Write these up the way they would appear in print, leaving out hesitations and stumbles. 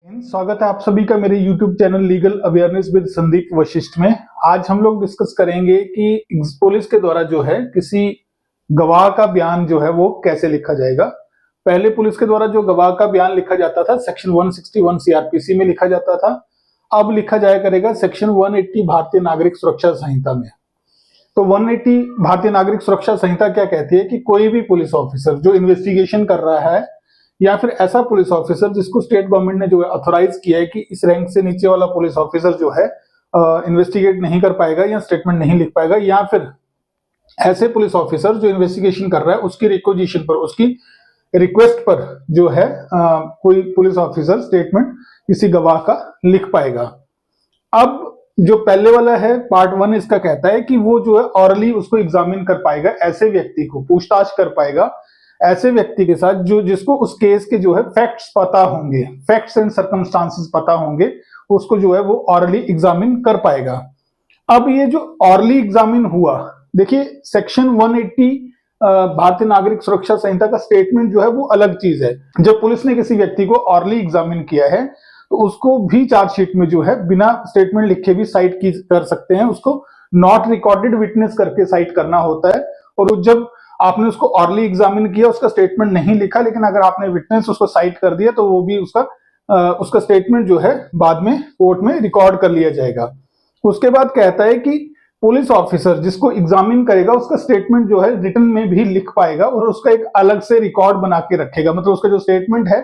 स्वागत है आप सभी का मेरे YouTube channel legal awareness with Sandeep Vashishtha में। आज हम लोग डिस्कस करेंगे कि पुलिस के द्वारा जो है किसी गवाह का बयान जो है वो कैसे लिखा जाएगा। पहले पुलिस के द्वारा जो गवाह का बयान लिखा जाता था सेक्शन 161 सीआरपीसी में लिखा जाता था, अब लिखा जाया करेगा सेक्शन 180 भारतीय नागरिक सुरक्षा संहिता में। तो 180 भारतीय नागरिक सुरक्षा संहिता क्या कहती है कि कोई भी पुलिस ऑफिसर जो इन्वेस्टिगेशन कर रहा है या फिर ऐसा पुलिस ऑफिसर जिसको स्टेट गवर्नमेंट ने जो है ऑथोराइज किया है कि इस रैंक से नीचे वाला पुलिस ऑफिसर जो है इन्वेस्टिगेट नहीं कर पाएगा या स्टेटमेंट नहीं लिख पाएगा, या फिर ऐसे पुलिस ऑफिसर जो इन्वेस्टिगेशन कर रहा है उसकी रिक्वेजिशन पर, उसकी रिक्वेस्ट पर जो है कोई पुलिस ऑफिसर स्टेटमेंट किसी गवाह का लिख पाएगा। अब जो पहले वाला है पार्ट 1 इसका कहता है कि वो जो है ऑरली उसको एग्जामिन कर पाएगा, ऐसे व्यक्ति को पूछताछ कर पाएगा ऐसे व्यक्ति के साथ जो जिसको उस केस के जो है फैक्ट्स पता होंगे, फैक्ट्स एंड सर्कमस्टांसेस पता होंगे, उसको जो है वो ऑरली एग्जामिन कर पाएगा। अब ये जो ऑरली एग्जामिन हुआ, देखिए सेक्शन 180 भारतीय नागरिक सुरक्षा संहिता का स्टेटमेंट जो है वो अलग चीज है। जब पुलिस ने किसी व्यक्ति को ऑरली एग्जामिन किया है तो उसको भी चार्जशीट में जो है बिना स्टेटमेंट लिखे भी साइट की कर सकते हैं, उसको नॉट रिकॉर्डेड विटनेस करके साइट करना होता है। और जब आपने उसको ऑरली एग्जामिन किया, उसका स्टेटमेंट नहीं लिखा, लेकिन अगर आपने विटनेस उसको साइट कर दिया तो वो भी उसका स्टेटमेंट जो है बाद में कोर्ट में रिकॉर्ड कर लिया जाएगा। उसके बाद कहता है कि पुलिस ऑफिसर जिसको एग्जामिन करेगा उसका स्टेटमेंट जो है रिटन में भी लिख पाएगा और उसका एक अलग से रिकॉर्ड बना के रखेगा। मतलब उसका जो स्टेटमेंट है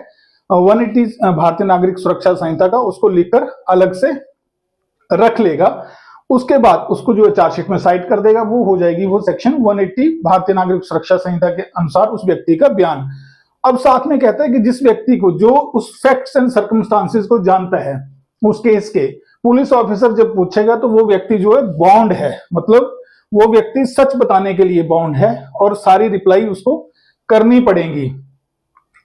180 भारतीय नागरिक सुरक्षा संहिता का उसको लिखकर अलग से रख लेगा। उसके बाद उसको जो है चार्जशीट में साइट कर देगा, वो हो जाएगी वो सेक्शन 180 भारतीय नागरिक सुरक्षा संहिता के अनुसार उस व्यक्ति का बयान। अब साथ में कहता है कि जिस व्यक्ति को जो उस फैक्ट्स एंड सर्कमस्टांसेस को जानता है उस केस के, पुलिस ऑफिसर जब पूछेगा तो वो व्यक्ति जो है बाउंड है, मतलब वो व्यक्ति सच बताने के लिए बाउंड है और सारी रिप्लाई उसको करनी पड़ेगी।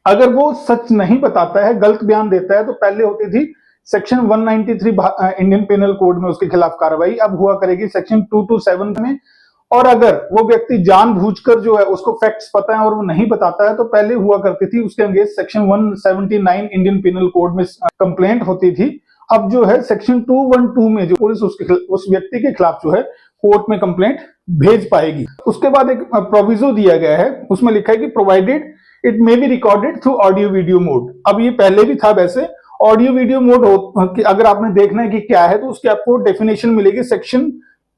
अगर वो सच नहीं बताता है, गलत बयान देता है, तो पहले होती थी सेक्शन 193 इंडियन पेनल कोड में उसके खिलाफ कार्रवाई, अब हुआ करेगी सेक्शन 227 में। और अगर वो व्यक्ति जानबूझकर जो है उसको फैक्ट्स पता है और वो नहीं बताता है तो पहले हुआ करती थी उसके against section 179 Indian penal code में कंप्लेंट होती थी। अब जो है सेक्शन 212 में जो पुलिस उस व्यक्ति के खिलाफ जो है कोर्ट में कंप्लेंट भेज पाएगी। उसके बाद एक प्रोविजो दिया गया है, उसमें लिखा है कि provided it may be recorded through audio video mode. अब ये पहले भी था वैसे, ऑडियो वीडियो मोड हो, अगर आपने देखना है कि क्या है तो उसकी आपको डेफिनेशन मिलेगी सेक्शन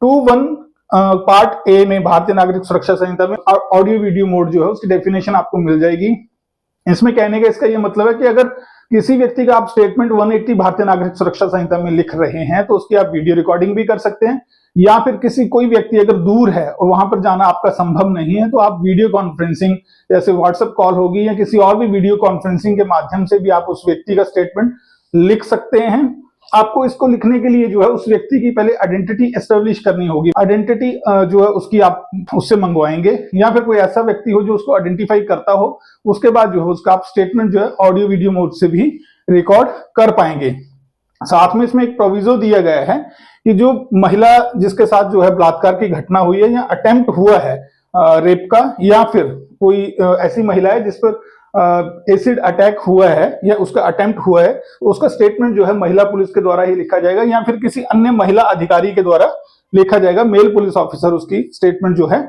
21 पार्ट ए में भारतीय नागरिक सुरक्षा संहिता में ऑडियो वीडियो मोड जो है उसकी डेफिनेशन आपको मिल जाएगी। इसमें कहने का इसका ये मतलब है कि अगर किसी व्यक्ति का आप स्टेटमेंट 180 भारतीय नागरिक सुरक्षा संहिता में लिख रहे हैं तो उसकी आप वीडियो रिकॉर्डिंग भी कर सकते हैं, या फिर कोई व्यक्ति अगर दूर है और वहां पर जाना आपका संभव नहीं है तो आप वीडियो कॉन्फ्रेंसिंग जैसे व्हाट्सएप कॉल होगी या किसी और भी वीडियो कॉन्फ्रेंसिंग के माध्यम से भी आप उस व्यक्ति का स्टेटमेंट लिख सकते हैं। आपको इसको लिखने के लिए जो है उस व्यक्ति की पहले आइडेंटिटी एस्टेब्लिश करनी होगी। आइडेंटिटी जो है उसकी आप उससे मंगवाएंगे, या फिर कोई ऐसा व्यक्ति हो जो उसको आइडेंटिफाई करता हो, उसके बाद जो है उसका आप स्टेटमेंट जो है ऑडियो वीडियो मोड से भी रिकॉर्ड कर पाएंगे। साथ में इसमें एक प्रोविजो दिया गया है कि जो महिला जिसके साथ जो है बलात्कार की घटना हुई है या अटेम्प्ट हुआ है रेप का, या फिर कोई ऐसी महिला है जिस पर एसिड अटैक हुआ है या उसका अटेम्प्ट हुआ है, उसका स्टेटमेंट जो है महिला पुलिस के द्वारा ही लिखा जाएगा या फिर किसी अन्य महिला अधिकारी के द्वारा लिखा जाएगा। मेल पुलिस ऑफिसर उसकी स्टेटमेंट जो है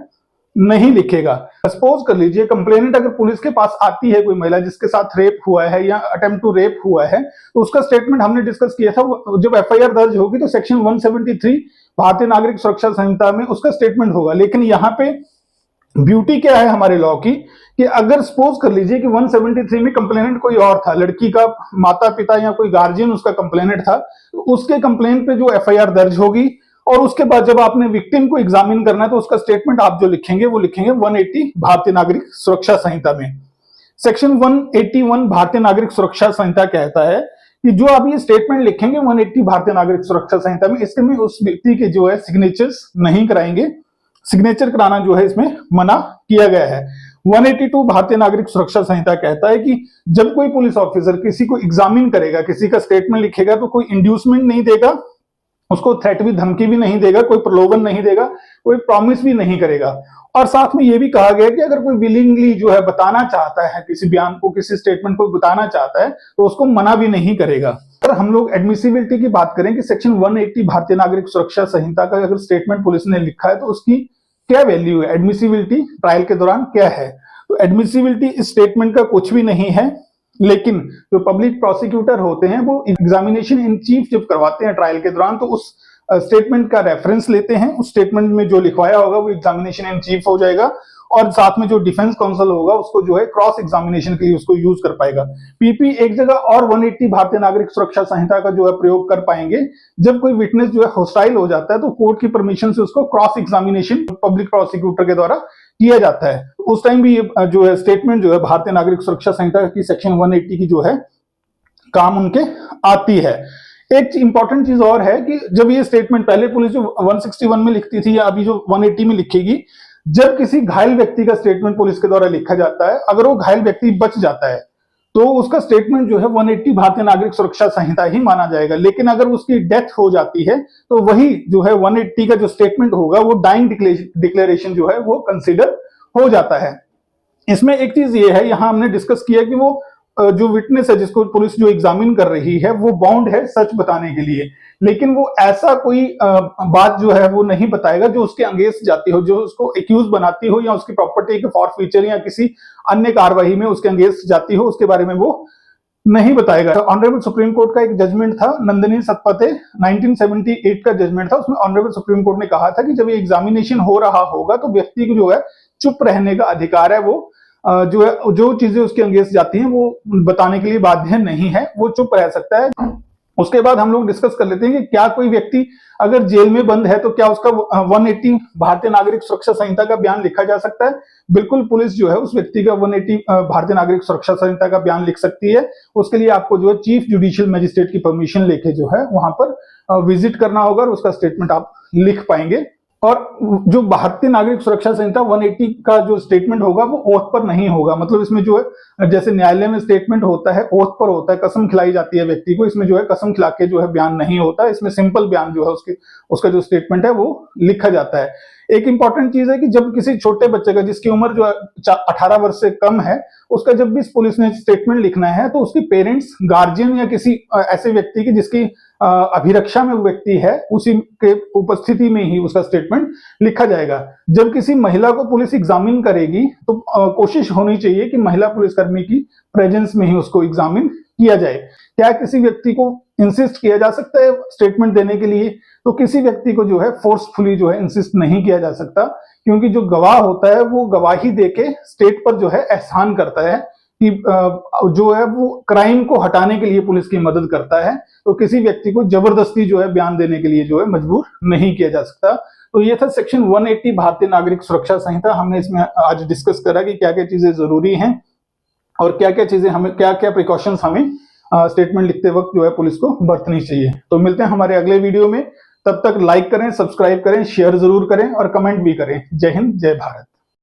नहीं लिखेगा। सपोज कर लीजिए कंप्लेनेंट अगर पुलिस के पास आती है कोई महिला जिसके साथ रेप हुआ है या अटेम्प्ट टू रेप हुआ है, तो उसका स्टेटमेंट हमने डिस्कस किया था, जब एफआईआर दर्ज होगी तो सेक्शन 173 भारतीय नागरिक सुरक्षा संहिता में उसका स्टेटमेंट होगा। लेकिन यहाँ पे ब्यूटी क्या है हमारे लॉ की कि अगर सपोज कर लीजिए कि 173 में कंप्लेनेंट कोई और था, लड़की का माता पिता या कोई गार्जियन उसका कंप्लेनेंट था, तो उसके कंप्लेंट पे जो एफआईआर दर्ज होगी और उसके बाद जब आपने विक्टिम को एग्जामिन करना है तो उसका स्टेटमेंट आप जो लिखेंगे वो लिखेंगे 180 भारतीय नागरिक सुरक्षा संहिता में। सेक्शन 181 भारतीय नागरिक सुरक्षा संहिता कहता है कि जो आप ये स्टेटमेंट लिखेंगे 180 भारतीय नागरिक सुरक्षा संहिता में, इसके में उस व्यक्ति के जो है सिग्नेचर्स नहीं कराएंगे, सिग्नेचर कराना जो है इसमें मना किया गया है। 182 भारतीय नागरिक सुरक्षा संहिता कहता है कि जब कोई पुलिस ऑफिसर किसी को एग्जामिन करेगा, किसी का स्टेटमेंट लिखेगा, तो कोई इंड्यूसमेंट नहीं देगा, उसको थ्रेट भी धमकी भी नहीं देगा, कोई प्रलोभन नहीं देगा, कोई प्रॉमिस भी नहीं करेगा। और साथ में ये भी कहा गया कि अगर कोई विलिंगली जो है बताना चाहता है, किसी बयान को, किसी स्टेटमेंट को बताना चाहता है, तो उसको मना भी नहीं करेगा। अगर हम लोग एडमिसिबिलिटी की बात करें कि सेक्शन 180 भारतीय नागरिक सुरक्षा संहिता का अगर स्टेटमेंट पुलिस ने लिखा है तो उसकी क्या वैल्यू है, एडमिसिबिलिटी ट्रायल के दौरान क्या है। तो एडमिसिबिलिटी इस स्टेटमेंट का कुछ भी नहीं है, लेकिन जो पब्लिक प्रोसिक्यूटर होते हैं वो एग्जामिनेशन इन चीफ जब करवाते हैं ट्रायल के दौरान, तो उस स्टेटमेंट का रेफरेंस लेते हैं। उस स्टेटमेंट में जो लिखवाया होगा वो एग्जामिनेशन इन चीफ हो जाएगा, और साथ में जो डिफेंस काउंसिल होगा उसको जो है क्रॉस एग्जामिनेशन के लिए उसको यूज कर पाएगा। पीपी एक जगह और 180 भारतीय नागरिक सुरक्षा संहिता का जो है प्रयोग कर पाएंगे जब कोई विटनेस जो है होस्टाइल हो जाता है, तो कोर्ट की परमिशन से उसको क्रॉस एग्जामिनेशन पब्लिक प्रोसिक्यूटर के द्वारा किया जाता है। उस टाइम भी ये जो है स्टेटमेंट जो है भारतीय नागरिक सुरक्षा संहिता की सेक्शन 180 की जो है काम उनके आती है। एक इंपॉर्टेंट चीज और है कि जब ये स्टेटमेंट पहले पुलिस जो 161 में लिखती थी या अभी जो 180 में लिखेगी, जब किसी घायल व्यक्ति का स्टेटमेंट पुलिस के द्वारा लिखा जाता है, अगर वो घायल व्यक्ति बच जाता है तो उसका स्टेटमेंट जो है 180 भारतीय नागरिक सुरक्षा संहिता ही माना जाएगा। लेकिन अगर उसकी डेथ हो जाती है तो वही जो है 180 का जो स्टेटमेंट होगा वो डाइंग डिक्लेरेशन जो है वो कंसिडर हो जाता है। इसमें एक चीज ये है, यहां हमने डिस्कस किया कि वो जो विटनेस है जिसको पुलिस जो एग्जामिन कर रही है वो बाउंड है सच बताने के लिए, लेकिन वो ऐसा कोई बात जो है वो नहीं बताएगा जो उसके अगेंस्ट जाती हो, जो उसको एक्यूज बनाती हो या उसकी प्रॉपर्टी के फॉरफीचर या किसी अन्य कार्रवाई में उसके अगेंस्ट जाती हो, उसके बारे में वो नहीं बताएगा। ऑनरेबल सुप्रीम कोर्ट का एक जजमेंट था, नंदिनी सतपथे 1978 का जजमेंट था। उसमें ऑनरेबल सुप्रीम कोर्ट ने कहा था कि जब ये एग्जामिनेशन हो रहा होगा तो व्यक्ति को जो है चुप रहने का अधिकार है, वो जो है जो चीजें उसके अगेंस्ट जाती हैं वो बताने के लिए बाध्य नहीं है, वो चुप रह सकता है। उसके बाद हम लोग डिस्कस कर लेते हैं कि क्या कोई व्यक्ति अगर जेल में बंद है तो क्या उसका 180 भारतीय नागरिक सुरक्षा संहिता का बयान लिखा जा सकता है। बिल्कुल, पुलिस जो है उस व्यक्ति का 180 भारतीय नागरिक सुरक्षा संहिता का बयान लिख सकती है। उसके लिए आपको जो है चीफ जुडिशियल मजिस्ट्रेट की परमिशन लेके जो है वहां पर विजिट करना होगा और उसका स्टेटमेंट आप लिख पाएंगे। और जो भारतीय नागरिक सुरक्षा संहिता 180 का जो स्टेटमेंट होगा वो ओथ पर नहीं होगा। मतलब इसमें जो है जैसे न्यायालय में स्टेटमेंट होता है ओथ पर होता है, कसम खिलाई जाती है व्यक्ति को, इसमें जो है कसम खिला के जो है बयान नहीं होता है। इसमें सिंपल बयान जो है उसका जो स्टेटमेंट है वो लिखा जाता है। एक इंपॉर्टेंट चीज है कि जब किसी छोटे बच्चे का जिसकी उम्र जो है 18 वर्ष से कम है, उसका जब भी पुलिस ने स्टेटमेंट लिखना है तो उसके पेरेंट्स, गार्जियन या किसी ऐसे व्यक्ति की जिसकी अभिरक्षा में वो व्यक्ति है, उसी के उपस्थिति में ही उसका स्टेटमेंट लिखा जाएगा। जब किसी महिला को पुलिस एग्जामिन करेगी तो कोशिश होनी चाहिए कि महिला पुलिसकर्मी की प्रेजेंस में ही उसको एग्जामिन किया जाए। क्या किसी व्यक्ति को इंसिस्ट किया जा सकता है स्टेटमेंट देने के लिए? तो किसी व्यक्ति को जो है फोर्सफुली जो है इंसिस्ट नहीं किया जा सकता, क्योंकि जो गवाह होता है वो गवाही देके स्टेट पर जो है एहसान करता है कि जो है वो क्राइम को हटाने के लिए पुलिस की मदद करता है। तो किसी व्यक्ति को जबरदस्ती जो है बयान देने के लिए जो है मजबूर नहीं किया जा सकता। तो ये था सेक्शन 180 भारतीय नागरिक सुरक्षा संहिता। हमने इसमें आज डिस्कस करा कि क्या क्या चीजें जरूरी हैं और क्या क्या चीजें हमें, क्या क्या प्रिकॉशंस हमें स्टेटमेंट लिखते वक्त जो है पुलिस को बरतनी चाहिए। तो मिलते हैं हमारे अगले वीडियो में, तब तक लाइक करें, सब्सक्राइब करें, शेयर जरूर करें और कमेंट भी करें। जय हिंद, जय भारत।